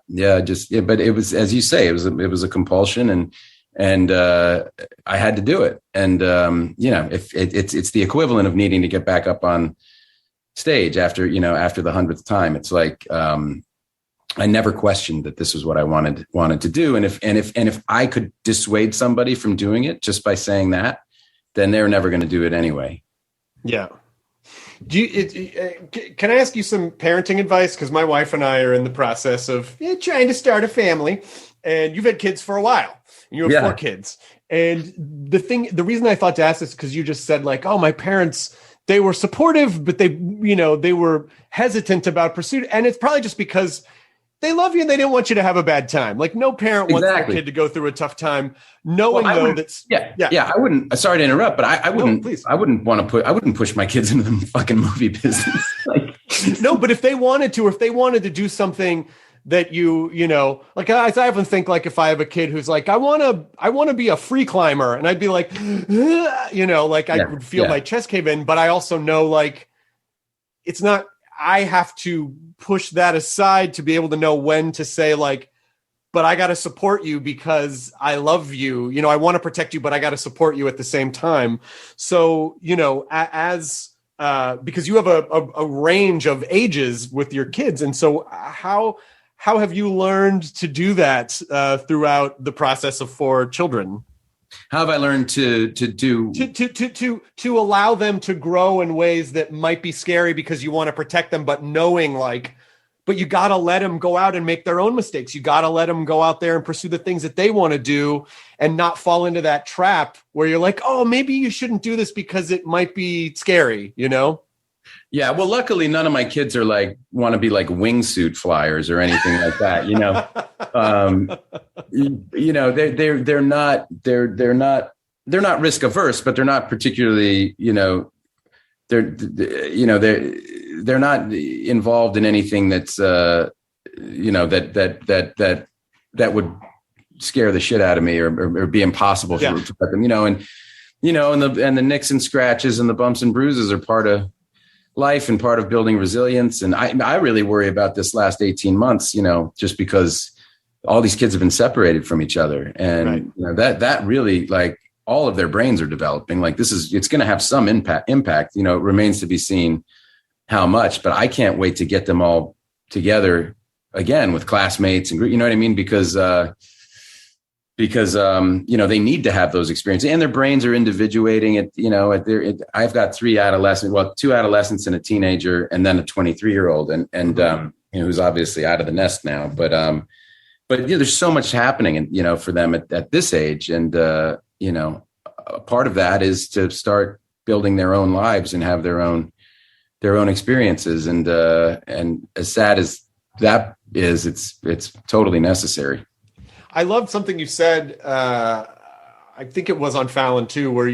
but it was, as you say, it was a compulsion, and I had to do it. And, if it's the equivalent of needing to get back up on stage after the 100th time. It's like, I never questioned that this was what I wanted to do. And if I could dissuade somebody from doing it just by saying that, then they're never going to do it anyway. Yeah. Can I ask you some parenting advice? Because my wife and I are in the process of trying to start a family, and you've had kids for a while, and you have 4 kids. And the reason I thought to ask this is because you just said, like, oh, my parents, they were supportive, but they were hesitant about pursuit. And it's probably just because they love you and they didn't want you to have a bad time. Like, no parent wants their kid to go through a tough time, knowing that's I wouldn't. Sorry to interrupt, but I wouldn't. No, I wouldn't push my kids into the fucking movie business. No, but if they wanted to do something that like I often think, like, if I have a kid who's like, I want to be a free climber, and I'd be like, I would feel my chest cave in, but I also know, like, it's not. I have to push that aside to be able to know when to say, like, but I got to support you because I love you. I want to protect you, but I got to support you at the same time. So, because you have a range of ages with your kids. And so how have you learned to do that throughout the process of 4 children? How have I learned to allow them to grow in ways that might be scary because you want to protect them, but knowing, like, but you got to let them go out and make their own mistakes. You got to let them go out there and pursue the things that they want to do, and not fall into that trap where you're like, oh, maybe you shouldn't do this because it might be scary, Yeah, well, luckily none of my kids are want to be like wingsuit flyers or anything like that. They're not risk averse, but they're not particularly, they're not involved in anything that's that would scare the shit out of me or be impossible to let them. And the nicks and scratches and the bumps and bruises are part of life and part of building resilience. And I really worry about this last 18 months, just because all these kids have been separated from each other. And that really, like, all of their brains are developing. Like, it's going to have some impact. It remains to be seen how much, but I can't wait to get them all together again with classmates and, you know what I mean? Because they need to have those experiences, and their brains are individuating it. I've got 2 adolescents and a teenager, and then a 23-year-old, and who's obviously out of the nest now. But there's so much happening, and for them at this age, and a part of that is to start building their own lives and have their own experiences. And as sad as that is, it's totally necessary. I loved something you said. I think it was on Fallon too, where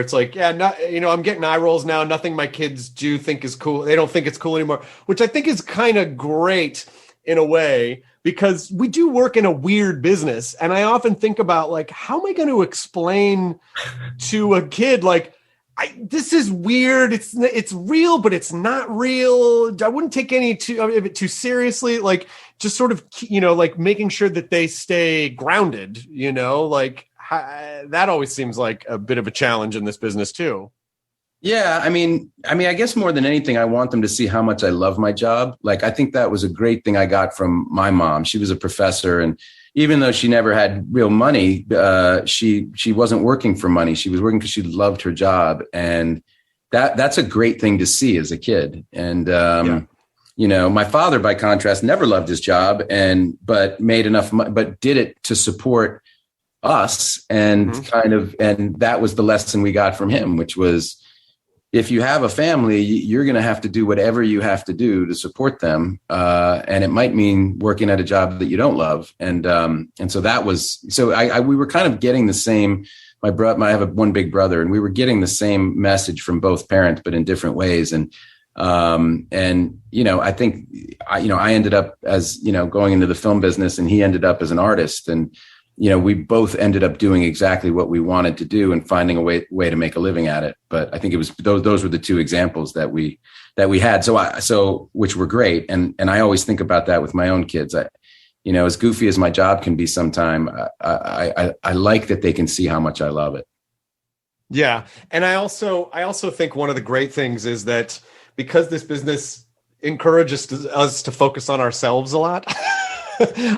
it's like, I'm getting eye rolls now. Nothing my kids do think is cool. They don't think it's cool anymore, which I think is kind of great in a way, because we do work in a weird business. And I often think about, like, how am I going to explain to a kid, like, this is weird. It's real, but it's not real. I wouldn't take any of it too seriously. Like, just sort of, like, making sure that they stay grounded, like that always seems like a bit of a challenge in this business too. Yeah, I guess more than anything, I want them to see how much I love my job. Like, I think that was a great thing I got from my mom. She was a professor, and even though she never had real money, she wasn't working for money. She was working because she loved her job, and that's a great thing to see as a kid. And my father, by contrast, never loved his job, but made enough money, but did it to support us, and and that was the lesson we got from him, which was, if you have a family, you're going to have to do whatever you have to do to support them. And it might mean working at a job that you don't love. And so we were kind of getting the same, I have one big brother, and we were getting the same message from both parents, but in different ways. And I think I ended up as, going into the film business, and he ended up as an artist. And, we both ended up doing exactly what we wanted to do and finding a way to make a living at it. But I think it was those were the two examples that we had. So which were great. And I always think about that with my own kids. As goofy as my job can be sometime, I like that they can see how much I love it. Yeah. And I also think one of the great things is that because this business encourages us to focus on ourselves a lot.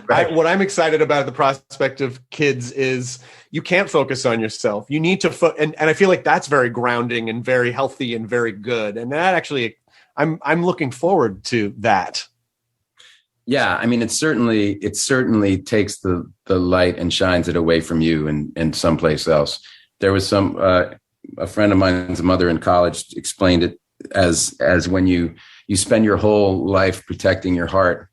Right. What I'm excited about the prospect of kids is you can't focus on yourself. You need to, and I feel like that's very grounding and very healthy and very good. And that actually, I'm looking forward to that. Yeah, it certainly takes the light and shines it away from you and someplace else. There was a friend of mine's mother in college explained it as when you spend your whole life protecting your heart,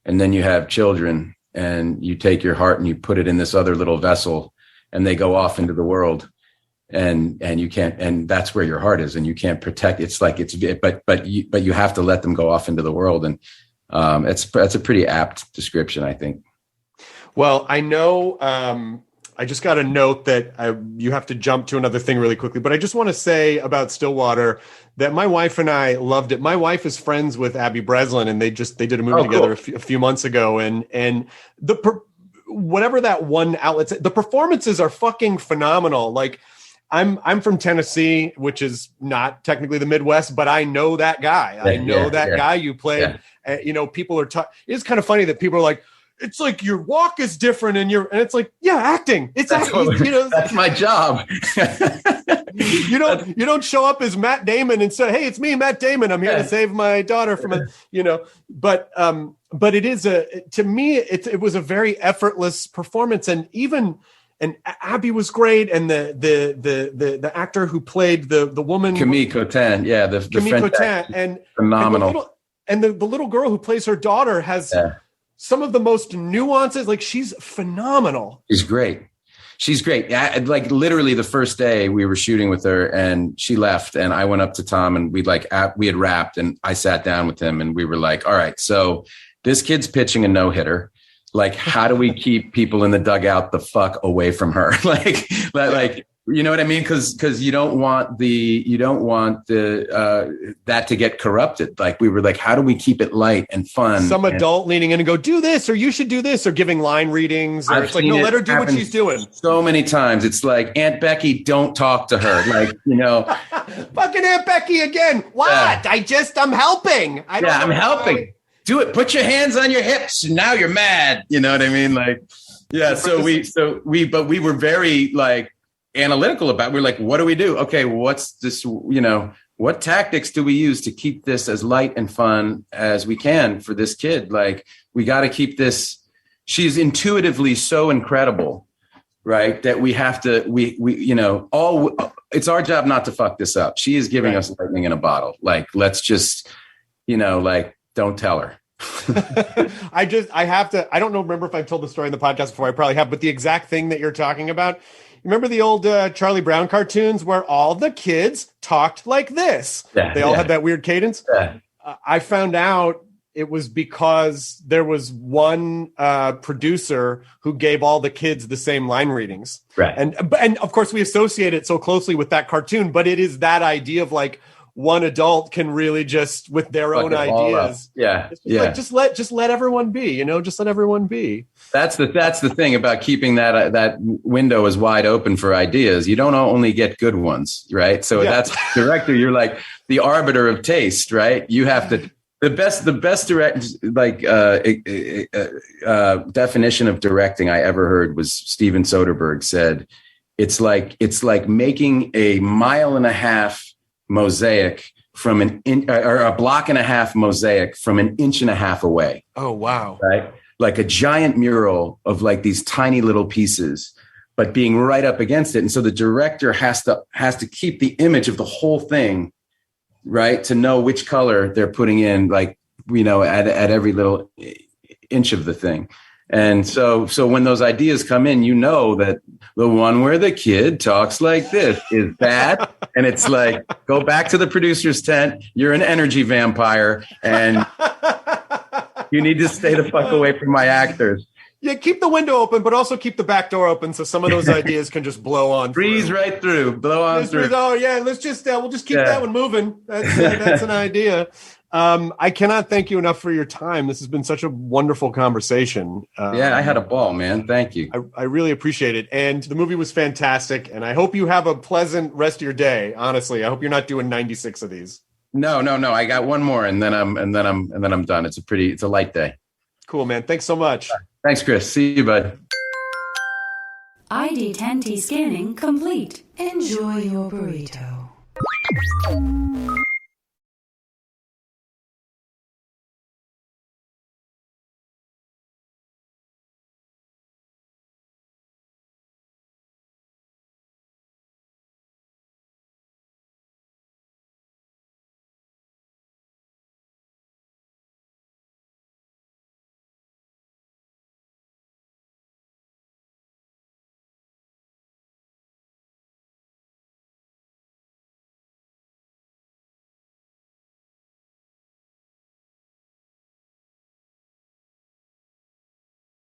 and then you have children, and you take your heart and you put it in this other little vessel, and they go off into the world, and you can't, and that's where your heart is, and you can't protect. But you have to let them go off into the world, and that's a pretty apt description, I think. Well, I know I just got a note that you have to jump to another thing really quickly, but I just want to say about Stillwater that my wife and I loved it. My wife is friends with Abby Breslin, and they did a movie together a few months ago, and whatever that one outlet, the performances are fucking phenomenal. Like, I'm from Tennessee, which is not technically the Midwest, but I know that guy. I know that guy you played. Yeah. People are it's kind of funny that people are like, it's like your walk is different, and it's like, yeah, acting. It's acting. That's my job. You don't show up as Matt Damon and say, "Hey, it's me, Matt Damon. I'm here to save my daughter from a." But it is to me, it was a very effortless performance, and Abby was great, and the actor who played the woman, Camille Cotin, the Camille Cotin, and phenomenal, and the little girl who plays her daughter has. Yeah. Some of the most nuances, like, she's phenomenal. She's great. Like, literally the first day we were shooting with her, and she left, and I went up to Tom, and we had wrapped, and I sat down with him, and we were like, all right, so this kid's pitching a no-hitter. Like, how do we keep people in the dugout the fuck away from her? like, you know what I mean? Because you don't want that to get corrupted. Like, we were like, how do we keep it light and fun? Some adult leaning in and go, do this, or you should do this, or giving line readings. Or it's like, no, let her do what she's doing. So many times, it's like, Aunt Becky, don't talk to her. Like, fucking Aunt Becky again. What? Yeah. I'm helping. I'm helping. Do it. Put your hands on your hips. And now you're mad. You know what I mean? Like, yeah. So we were very like analytical about. We're like, what do we do? Okay, what's this? What tactics do we use to keep this as light and fun as we can for this kid? Like, we got to keep this. She's intuitively so incredible, right? That we have to. It's our job not to fuck this up. She is giving us lightning in a bottle. Like, let's just, don't tell her. I don't remember if I've told the story in the podcast before. I probably have, but the exact thing that you're talking about, remember the old Charlie Brown cartoons where all the kids talked like this? Yeah, they all had that weird cadence. Yeah. I found out it was because there was one producer who gave all the kids the same line readings. Right. And of course we associate it so closely with that cartoon, but it is that idea of like, one adult can really just with their own ideas. Yeah. It's just like, just let everyone be, just let everyone be. That's the thing about keeping that window as wide open for ideas. You don't only get good ones, right? So that's director. You're like the arbiter of taste, right? You have to. The best direct definition of directing I ever heard was Steven Soderbergh said, it's like making a 1.5 mile mosaic from or a 1.5 block mosaic from 1.5 inches away. Oh, wow. Right. Like a giant mural of like these tiny little pieces, but being right up against it. And so the director has to keep the image of the whole thing, right, to know which color they're putting in, like, at every little inch of the thing. And so when those ideas come in, that the one where the kid talks like this is bad. And it's like, go back to the producer's tent. You're an energy vampire and you need to stay the fuck away from my actors. Yeah, keep the window open, but also keep the back door open so some of those ideas can just blow on. Breeze right through, blow on through. Oh yeah, we'll just keep that one moving. That's an idea. I cannot thank you enough for your time. This has been such a wonderful conversation. I had a ball, man. Thank you. I really appreciate it. And the movie was fantastic. And I hope you have a pleasant rest of your day. Honestly, I hope you're not doing 96 of these. No. I got one more, and then I'm done. It's a light day. Cool, man. Thanks so much. Thanks, Chris. See you, bud. ID10T scanning complete. Enjoy your burrito.